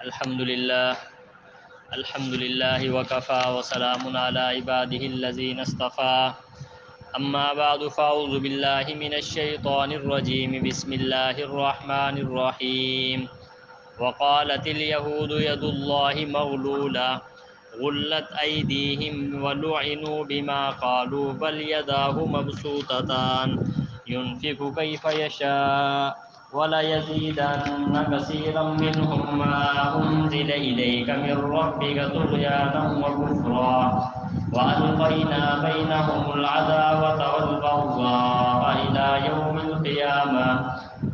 الحمد للہ وکفا وسلام علی عباده الذین اصطفى اما بعد فاعوذ باللہ من الشیطان الرجیم بسم اللہ الرحمن الرحیم وقالت اليہود ید اللہ مغلولہ غلت ایدیہم ولعنوا بما قالوا بل یداہ مبسوطتان ينفق کیف یشاء وَلَيَزِيدَنَّ كَثِيرًا مِّنْهُم مَّا أُنزِلَ إِلَيْكَ مِن رَّبِّكَ طُغْيَانًا وَكُفْرًا وَأَلْقَيْنَا بَيْنَهُمُ الْعَدَاوَةَ وَالْبَغْضَاءَ إِلَىٰ يَوْمِ الْقِيَامَةِ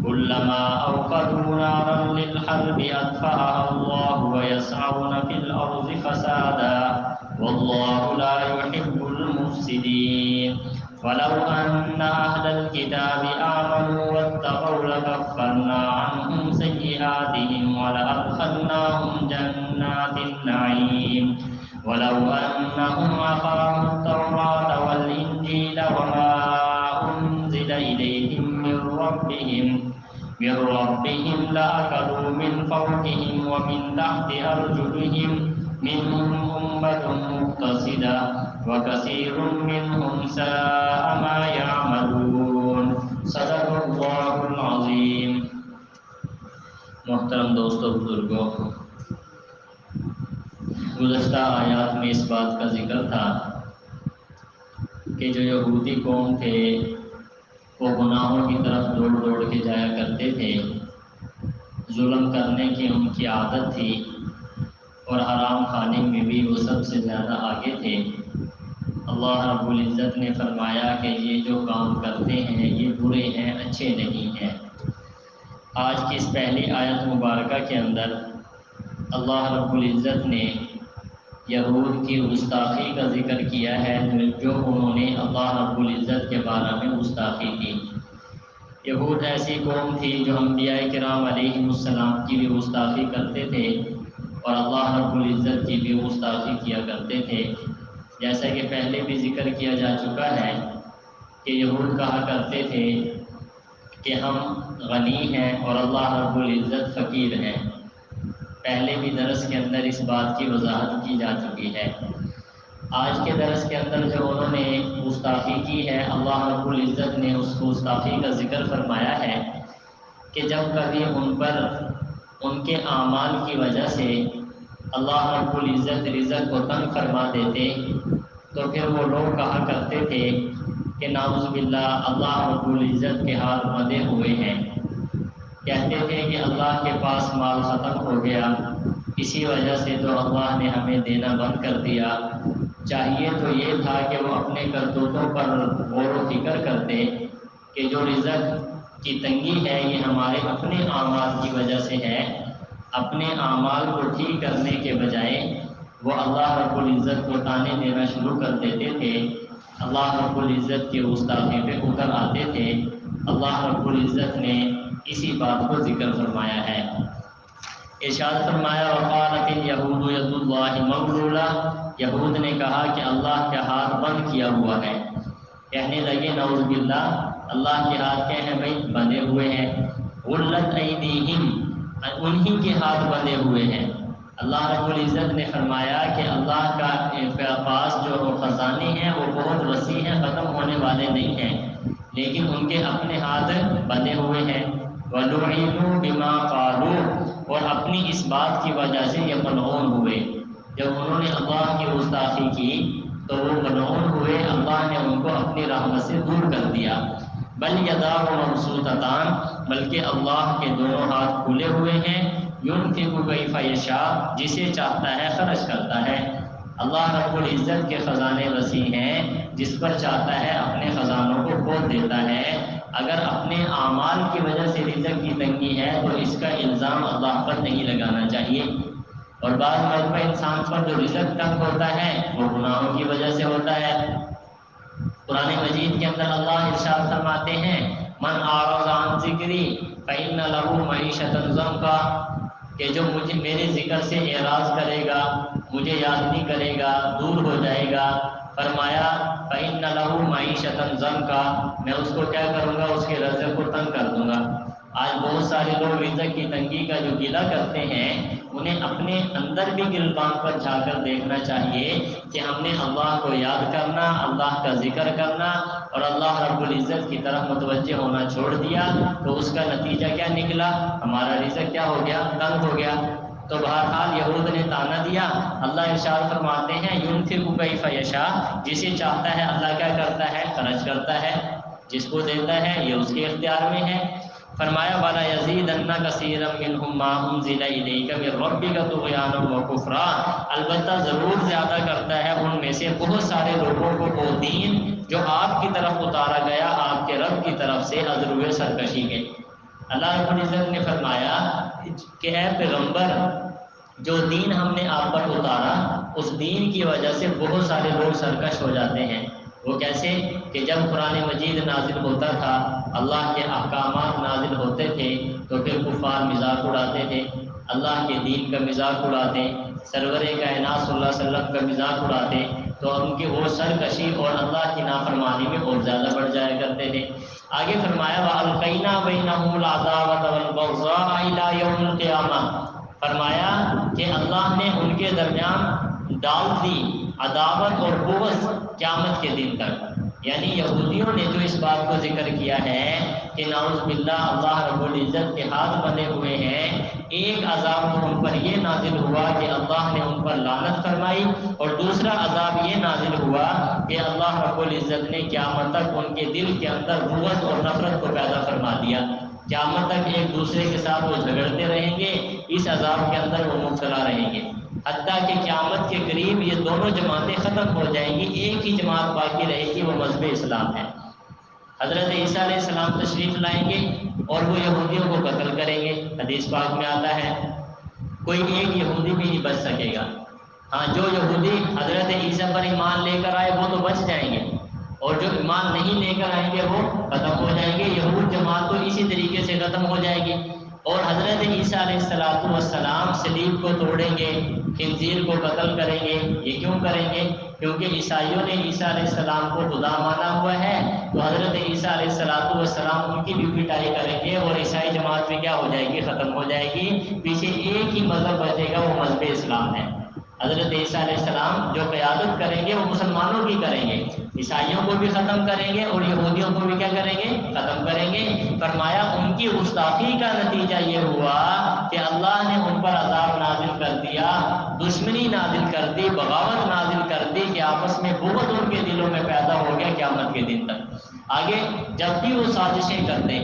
كُلَّمَا أَوْقَدُوا نَارًا لِّلْحَرْبِ أَطْفَأَهَا اللَّهُ وَيَسْعَوْنَ فِي الْأَرْضِ فَسَادًا وَاللَّهُ لَا يُحِبُّ الْمُفْسِدِينَ وَلَوْ أَنَّ أَهْلَ الْكِتَابِ آمَنُوا وَاتَّقَوْا لَكَفَّرْنَا عَنْهُمْ سَيِّئَاتِهِمْ وَلَأَدْخَلْنَاهُمْ جَنَّاتِ النَّعِيمِ وَلَوْ أَنَّهُمْ أَقَامُوا التَّوْرَاةَ وَالْإِنجِيلَ وَمَا أُنزِلَ إِلَيْهِم مِّن رَّبِّهِمْ لَأَكَلُوا مِن فَوْقِهِمْ وَمِن تَحْتِ أَرْجُلِهِم مِّنْهُمْ أُمَّةٌ مُّقْتَصِدَةٌ وَكَثِيرٌ مِّنْهُمْ سَاءَ مَا يَعْمَلُونَ صدق اللہ العظیم۔ محترم دوستو، بزرگوں، گزشتہ آیات میں اس بات کا ذکر تھا کہ جو یہودی قوم تھے وہ گناہوں کی طرف دوڑ دوڑ کے جایا کرتے تھے، ظلم کرنے کی ان کی عادت تھی اور حرام کھانے میں بھی وہ سب سے زیادہ آگے تھے۔ اللہ رب العزت نے فرمایا کہ یہ جو کام کرتے ہیں یہ برے ہیں، اچھے نہیں ہیں۔ آج کی اس پہلی آیت مبارکہ کے اندر اللہ رب العزت نے یہود کی گستاخی کا ذکر کیا ہے، جو انہوں نے اللہ رب العزت کے بارے میں گستاخی کی۔ یہود ایسی قوم تھی جو انبیاء کرام علیہ السلام کی بھی گستاخی کرتے تھے اور اللہ رب العزت کی بھی گستاخی کیا کرتے تھے۔ جیسا کہ پہلے بھی ذکر کیا جا چکا ہے کہ یہود کہا کرتے تھے کہ ہم غنی ہیں اور اللہ رب العزت فقیر ہیں۔ پہلے بھی درس کے اندر اس بات کی وضاحت کی جا چکی ہے۔ آج کے درس کے اندر جو انہوں نے گستاخی کی ہے، اللہ رب العزت نے اس گستاخی کا ذکر فرمایا ہے کہ جب کبھی ان پر ان کے اعمال کی وجہ سے اللہ رب العزت رزق کو تنگ فرما دیتے تو پھر وہ لوگ کہا کرتے تھے کہ نعوذ باللہ اللہ رب العزت کے ہاتھ بندھے ہوئے ہیں۔ کہتے تھے کہ اللہ کے پاس مال ختم ہو گیا، اسی وجہ سے تو اللہ نے ہمیں دینا بند کر دیا۔ چاہیے تو یہ تھا کہ وہ اپنے کرتوتوں پر غور و فکر کرتے کہ جو رزق کی تنگی ہے یہ ہمارے اپنے اعمال کی وجہ سے ہے۔ اپنے اعمال کو ٹھیک کرنے کے بجائے وہ اللہ رب العزت کو طعنے دینا شروع کر دیتے تھے، اللہ رب العزت کے گستاخی پہ اتر آتے تھے۔ اللہ رب العزت نے اسی بات کو ذکر فرمایا ہے۔ ارشاد فرمایا وقالت الیہود ید اللہ مغلولہ، یہود نے کہا کہ اللہ کا ہاتھ بند کیا ہوا ہے۔ کہنے لگے نعوذ باللہ اللہ کے ہاتھ کیا ہیں بھائی؟ بندھے ہوئے ہیں۔ غلت ایدیہم، انہی کے ہاتھ بندھے ہوئے ہیں۔ اللہ رب العزت نے فرمایا کہ اللہ کا پاس جو خزانے ہیں وہ بہت وسیع ہیں، ختم ہونے والے نہیں ہیں، لیکن ان کے اپنے ہاتھ بندھے ہوئے ہیں۔ وَلُعِنُوا بِمَا قَالُوا، اور اپنی اس بات کی وجہ سے یہ ملعون ہوئے۔ جب انہوں نے اللہ کی گستاخی کی تو وہ ملعون ہوئے، اللہ نے ان کو اپنی رحمت سے دور کر دیا۔ بل یداہ مبسوطتان، بلکہ اللہ کے دونوں ہاتھ کھلے ہوئے ہیں، ينفق کیف یشاء، جسے چاہتا ہے خرچ کرتا ہے۔ اللہ رب العزت کے خزانے وسیع ہیں، جس پر چاہتا ہے اپنے خزانوں کو کھول دیتا ہے۔ اگر اپنے اعمال کی وجہ سے رزق کی تنگی ہے تو اس کا الزام اللہ پر نہیں لگانا چاہیے۔ اور بعض مرتبہ انسان پر جو رزق تنگ ہوتا ہے وہ گناہوں کی وجہ سے ہوتا ہے۔ قرآن مجید کے اندر اللہ ارشاد فرماتے ہیں من اعرض عن ذکری فإن له معیشۃ ضنکا، کہ جو مجھے میرے ذکر سے اعراض کرے گا، مجھے یاد نہیں کرے گا، دور ہو جائے گا، فرمایا فإن له معیشۃ ضنکا، میں اس کو کیا کروں گا؟ اس کے رزق کو تنگ کر دوں گا۔ آج بہت سارے لوگ رزق کی تنگی کا جو گلہ کرتے ہیں، انہیں اپنے اندر بھی گریباں پر جا کر دیکھنا چاہیے کہ ہم نے اللہ کو یاد کرنا، اللہ کا ذکر کرنا اور اللہ رب العزت کی طرف متوجہ ہونا چھوڑ دیا تو اس کا نتیجہ کیا نکلا؟ ہمارا رزق کیا ہو گیا؟ تنگ ہو گیا۔ تو بہرحال یہود نے تانا دیا، اللہ ارشاد فرماتے ہیں ينفق کیف یشاء، جسے چاہتا ہے اللہ کیا کرتا ہے؟ خرچ کرتا ہے، جس کو دیتا ہے یہ اس کے اختیار میں ہے۔ فرمایا وَلَا يَزِيدَنَّ كَثِيرًا مِّنْهُمْ مَا أُنزِلَ إِلَيْكَ مِن رَّبِّكَ طُغْيَانًا وَكُفْرًا، البتہ ضرور زیادہ کرتا ہے ان میں سے بہت سارے لوگوں کو وہ دین جو آپ کی طرف اتارا گیا آپ کے رب کی طرف سے عذر سرکشی کے۔ اللہ رب العزت نے فرمایا کہ اے پیغمبر، جو دین ہم نے آپ پر اتارا اس دین کی وجہ سے بہت سارے لوگ سرکش ہو جاتے ہیں۔ وہ کیسے؟ کہ جب قرآن مجید نازل ہوتا تھا، اللہ کے احکامات نازل ہوتے تھے تو پھر کفار مذاق اڑاتے تھے، اللہ کے دین کا مذاق اڑاتے، سرور کائنات صلی اللہ علیہ وسلم کا مذاق اڑاتے، تو ان کی وہ سرکشی اور اللہ کی نافرمانی میں اور زیادہ بڑھ جایا کرتے تھے۔ آگے فرمایا وَأَلْقَيْنَا بَيْنَهُمُ الْعَدَاوَةَ وَالْبَغْضَاءَ إِلَىٰ يَوْمِ الْقِيَامَةِ، فرمایا کہ اللہ نے ان کے درمیان ڈال دی عداوت اور بغض قیامت کے دن تک۔ یعنی یہودیوں نے جو اس بات کو ذکر کیا ہے کہ نعوذ باللہ اللہ رب العزت کے ہاتھ بندھے ہوئے ہیں، ایک عذاب تو ان پر یہ نازل ہوا کہ اللہ نے ان پر لعنت فرمائی، اور دوسرا عذاب یہ نازل ہوا کہ اللہ رب العزت نے قیامت تک ان کے دل کے اندر بغض اور نفرت کو پیدا فرما دیا۔ قیامت تک ایک دوسرے کے ساتھ وہ جھگڑتے رہیں گے، اس عذاب کے اندر وہ مبتلا رہیں گے، حتیٰ کہ قیامت کے قریب یہ دونوں جماعتیں ختم ہو جائیں گی، ایک ہی جماعت باقی رہے گی، وہ مذہب اسلام ہے۔ حضرت عیسیٰ علیہ السلام تشریف لائیں گے اور وہ یہودیوں کو قتل کریں گے۔ حدیث پاک میں آتا ہے کوئی ایک یہودی بھی نہیں بچ سکے گا۔ ہاں، جو یہودی حضرت عیسیٰ پر ایمان لے کر آئے وہ تو بچ جائیں گے، اور جو ایمان نہیں لے کر آئیں گے وہ ختم ہو جائیں گے۔ یہود جماعت تو اسی طریقے سے ختم ہو جائے گی، اور حضرت عیسیٰ علیہ السلام صلیب کو توڑیں گے، خنزیر کو قتل کریں گے۔ یہ کیوں کریں گے؟ کیونکہ عیسائیوں نے عیسیٰ علیہ السلام کو خدا مانا ہوا ہے، تو حضرت عیسیٰ علیہ السلام ان کی بھی پٹائی کریں گے، اور عیسائی جماعت بھی کیا ہو جائے گی؟ ختم ہو جائے گی۔ پیچھے ایک ہی مذہب بچے گا، وہ مذہب اسلام ہے۔ حضرت عیسیٰ علیہ السلام جو قیادت کریں گے وہ مسلمانوں کی کریں گے، عیسائیوں کو بھی ختم کریں گے اور یہودیوں کو بھی کیا کریں گے؟ ختم کریں گے۔ فرمایا ان کی گستاخی کا نتیجہ یہ ہوا کہ اللہ نے ان پر عذاب نازل کر دیا، دشمنی نازل کر دی، بغاوت نازل کر دی کہ آپس میں بغض ان کے دلوں میں پیدا ہو گیا قیامت کے دن تک۔ آگے جب بھی وہ سازشیں کرتے،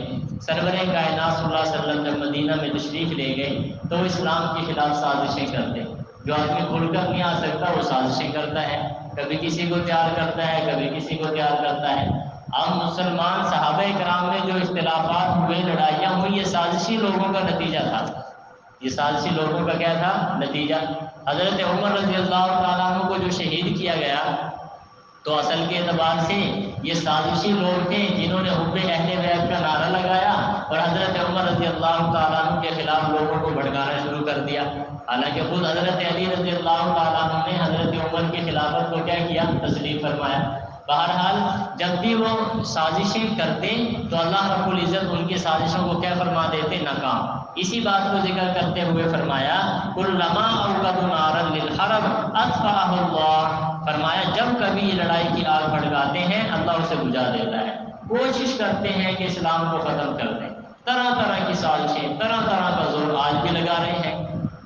سرور کائنات صلی اللہ علیہ وسلم جب مدینہ میں تشریف لے گئے تو وہ اسلام کے خلاف سازشیں کرتے۔ جو آدمی کھل کر نہیں آ سکتا وہ سازشیں کرتا ہے، کبھی کسی کو تیار کرتا ہے، کبھی کسی کو تیار کرتا ہے۔ اب مسلمان صحابہ کرام میں جو اختلافات ہوئے، لڑائیاں ہوئی، یہ سازشی لوگوں کا نتیجہ تھا۔ یہ سازشی لوگوں کا کیا تھا؟ نتیجہ۔ حضرت عمر رضی اللہ تعالیٰ عنہ کو جو شہید کیا گیا تو اصل کے اعتبار سے یہ سازشی لوگ تھے جنہوں نے حب اہل بیت کا نعرہ لگایا اور حضرت عمر رضی اللہ تعالیٰ عنہ کے خلاف لوگوں کو بھڑکانا شروع کر دیا۔ حالانکہ خود حضرت علی رضی اللہ تعالیٰ عنہ نے حضرت عمر کی خلافت کو کیا کیا؟ تسلیم فرمایا۔ بہرحال جب بھی وہ سازشیں کرتے تو اللہ رب العزت ان کی سازشوں کو کیا فرما دیتے؟ ناکام۔ اسی بات کو ذکر کرتے ہوئے فرمایا کلما اوقدوا نارا للحرب اطفأها اللہ، فرمایا جب کبھی یہ لڑائی کی آگ بھڑکاتے ہیں اللہ اسے بجھا دیتا ہے۔ کوشش کرتے ہیں کہ اسلام کو ختم کر دیں، طرح طرح کی سازشیں، طرح طرح کا زور آج بھی لگا رہے ہیں،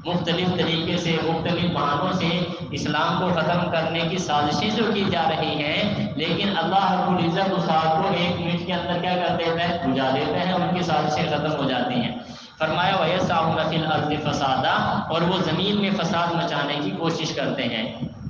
مختلف طریقے سے، مختلف بہانوں سے اسلام کو ختم کرنے کی سازشیں جو کی جا رہی ہیں، لیکن اللہ رب العزت اس آگ کو ایک منٹ کے اندر کیا کر دیتا ہے؟ بجھا دیتا ہے، ان کی سازشیں ختم ہو جاتی ہیں۔ فرمایا وَيَسْعَوْنَ فِي الْأَرْضِ فَسَادًا، اور وہ زمین میں فساد مچانے کی کوشش کرتے ہیں،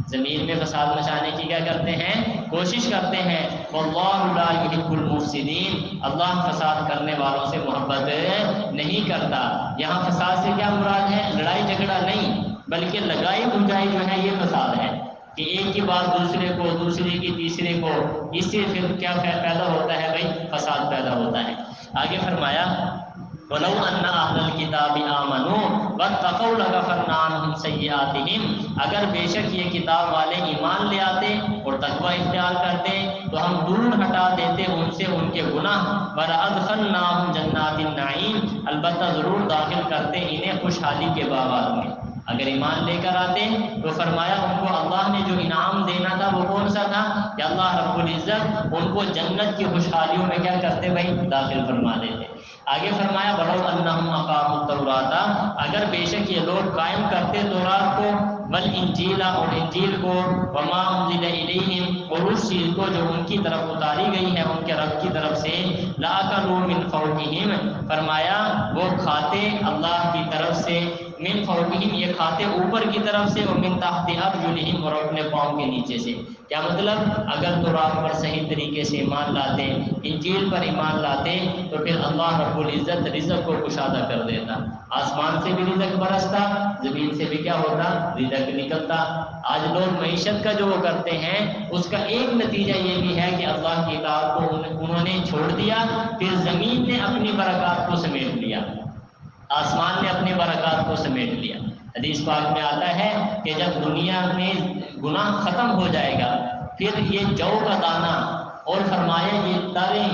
زمین میں فساد مچانے کی کیا کرتے ہیں؟ کوشش کرتے ہیں۔ وَاللَّهُ لَا يُحِبُّ الْمُفْسِدِينَ، اللہ فساد کرنے والوں سے محبت نہیں کرتا۔ یہاں فساد سے کیا مراد ہے؟ لڑائی جھگڑا نہیں، بلکہ لگائی بجھائی جو ہے یہ فساد ہے کہ ایک کی بات دوسرے کو، دوسرے کی تیسرے کو، اس سے پھر کیا پیدا ہوتا ہے بھائی؟ فساد پیدا ہوتا ہے۔ آگے فرمایا وَلَوْ أَنَّ أَهْلَ الْكِتَابِ آمَنُوا واتقوا لغفرنا عنہم سیئاتہم، اگر بے شک یہ کتاب والے ایمان لے آتے اور تقوی اختیار کرتے تو ہم دور ہٹا دیتے ان سے ان کے گناہ، ولادخلناہم جنات النعیم، البتہ ضرور داخل کرتے انہیں خوشحالی کے باغات میں۔ اگر ایمان لے کر آتے تو فرمایا ان کو اللہ نے جو انعام دینا تھا وہ کون سا تھا کہ اللہ رب العزت ان کو جنت کی خوشحالیوں میں کیا کرتے بھائی؟ داخل فرما دیتے۔ آگے فرمایا وَلَوْ أَنَّهُمْ أَقَامُوا التَّوْرَاةَ، اگر بے شک یہ لوگ قائم کرتے تورات کو، والانجیل اور انجیل کو، وما انزل الیہم اور اس چیز کو جو ان کی طرف اتاری گئی ہے ان کے رب کی طرف سے، لَأَكَلُوا مِنْ فَوْقِهِمْ، فرمایا وہ کھاتے اللہ کی طرف سے، من فوقہم یہ کھاتے اوپر کی طرف سے، اور من تحت ارجلہم اور اپنے پاؤں کے نیچے سے۔ کیا مطلب؟ اگر تورات پر صحیح طریقے سے ایمان لاتے، انجیل پر ایمان لاتے تو پھر اللہ رب العزت رزق کو کشادہ کر دیتا، آسمان سے بھی رزق برستا، زمین سے بھی کیا ہوتا؟ رزق نکلتا۔ آج لوگ معیشت کا جو وہ کرتے ہیں اس کا ایک نتیجہ یہ بھی ہے کہ اللہ کی اطاعت کو انہوں نے چھوڑ دیا، پھر زمین نے اپنی برکات کو سمیٹ لیا، آسمان نے اپنی برکات کو سمیٹ لیا۔ حدیث پاک میں آتا ہے کہ جب دنیا میں گناہ ختم ہو جائے گا پھر یہ جو کا دانہ اور فرمایا یہ تاریں،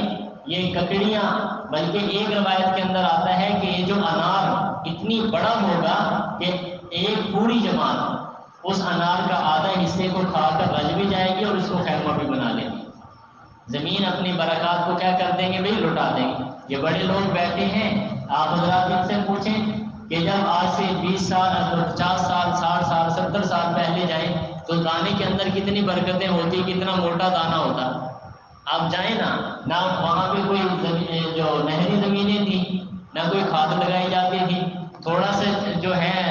یہ ککڑیاں، بلکہ ایک روایت کے اندر آتا ہے کہ یہ جو انار اتنی بڑا ہوگا کہ ایک پوری جماعت اس انار کا آدھا حصے کو کھا کر رج بھی جائے گی اور اس کو خیمہ بھی بنا لے گی۔ زمین اپنی برکات کو کیا کر دیں گے بھائی؟ لٹا دیں گے۔ یہ بڑے لوگ بیٹھے ہیں، آپ حضرات ان سے پوچھیں کہ جب آج سے 20 سال 50 سال 60 سال 70 سال پہلے جائیں تو دانے کے اندر کتنی برکتیں ہوتی، کتنا موٹا دانہ ہوتا۔ آپ جائیں نہ وہاں پہ کوئی جو نہری زمینیں تھیں، نہ کوئی کھاد لگائی جاتی تھی، تھوڑا سا جو ہے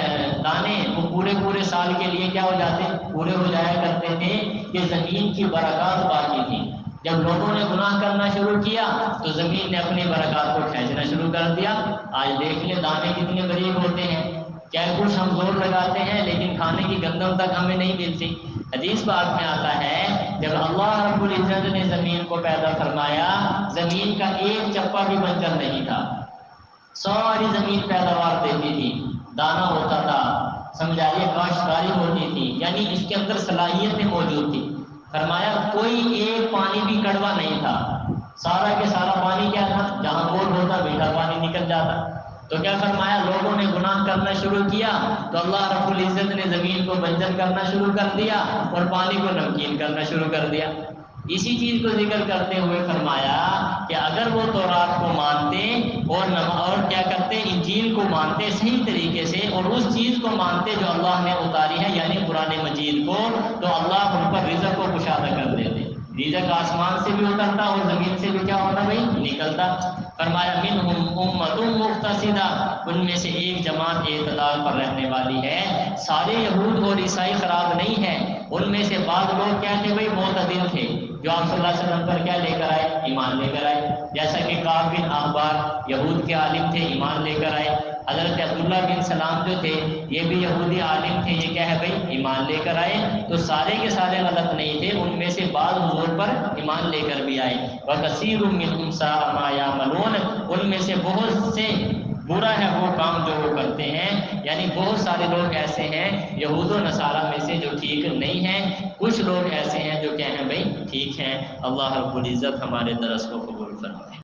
دانے وہ پورے سال کے لیے کیا ہو جاتے؟ پورے ہو جایا کرتے تھے کہ زمین کی برکات باقی تھی۔ جب لوگوں نے گناہ کرنا شروع کیا تو زمین نے اپنی برکات کو کھینچنا شروع کر دیا۔ آج دیکھ لیں دانے کتنے غریب ہوتے ہیں، کیا کچھ ہم زور لگاتے ہیں لیکن کھانے کی گندم تک ہمیں نہیں ملتی۔ حدیث پاک میں آتا ہے جب اللہ رب العزت نے زمین کو پیدا فرمایا، زمین کا ایک چپا بھی بنجر نہیں تھا، ساری زمین پیداوار دیتی تھی، دانا ہوتا تھا، سمجھائیے کاشتکاری ہوتی تھی، یعنی اس کے اندر صلاحیتیں موجود تھی۔ فرمایا کوئی ایک پانی بھی کڑوا نہیں تھا، سارا کے سارا پانی کیا تھا؟ جہاں بور ہوتا میٹھا پانی نکل جاتا۔ تو کیا فرمایا؟ لوگوں نے گناہ کرنا شروع کیا تو اللہ رب العزت نے زمین کو بنجر کرنا شروع کر دیا اور پانی کو نمکین کرنا شروع کر دیا۔ اسی چیز کو ذکر کرتے ہوئے فرمایا کہ اگر وہ تورات کو مانتے اور کیا کرتے؟ انجیل کو مانتے صحیح طریقے سے اور اس چیز کو مانتے جو اللہ نے اتاری ہے یعنی قرآن مجید کو، تو اللہ ان پر رزق کو کشادہ کر دیتے۔ رزق آسمان سے بھی اترتا اور زمین سے بھی کیا ہوتا بھائی؟ نکلتا۔ فرمایا منہم امۃ مقتصدہ، ان میں سے ایک جماعت اعتدال پر رہنے والی ہے۔ سارے یہود اور عیسائی خراب نہیں ہیں، ان میں سے بعض لوگ کیا تھے بھائی؟ معتدل تھے، جو آپ صلی اللہ علیہ وسلم پر کیا لے کر آئے؟ ایمان لے کر آئے۔ جیسا کہ کعب بن احبار یہود کے عالم تھے، ایمان لے کر آئے۔ حضرت عبداللہ بن سلام جو تھے یہ بھی یہودی عالم تھے، یہ کیا ہے بھائی؟ ایمان لے کر آئے۔ تو سارے کے سارے غلط نہیں تھے، ان میں سے بعض حضور پر ایمان لے کر بھی آئے۔ وَكَثِيرٌ مِّنْهُمْ سَاءَ مَا يَعْمَلُونَ، ان میں سے بہت سے برا ہے وہ کام جو وہ کرتے ہیں، یعنی بہت سارے لوگ ایسے ہیں یہود و نصارہ میں سے جو ٹھیک نہیں ہیں، کچھ لوگ ایسے ہیں جو کیا ہیں بھائی؟ ٹھیک ہیں۔ اللہ رب العزت ہمارے درس کو قبول فرمائے۔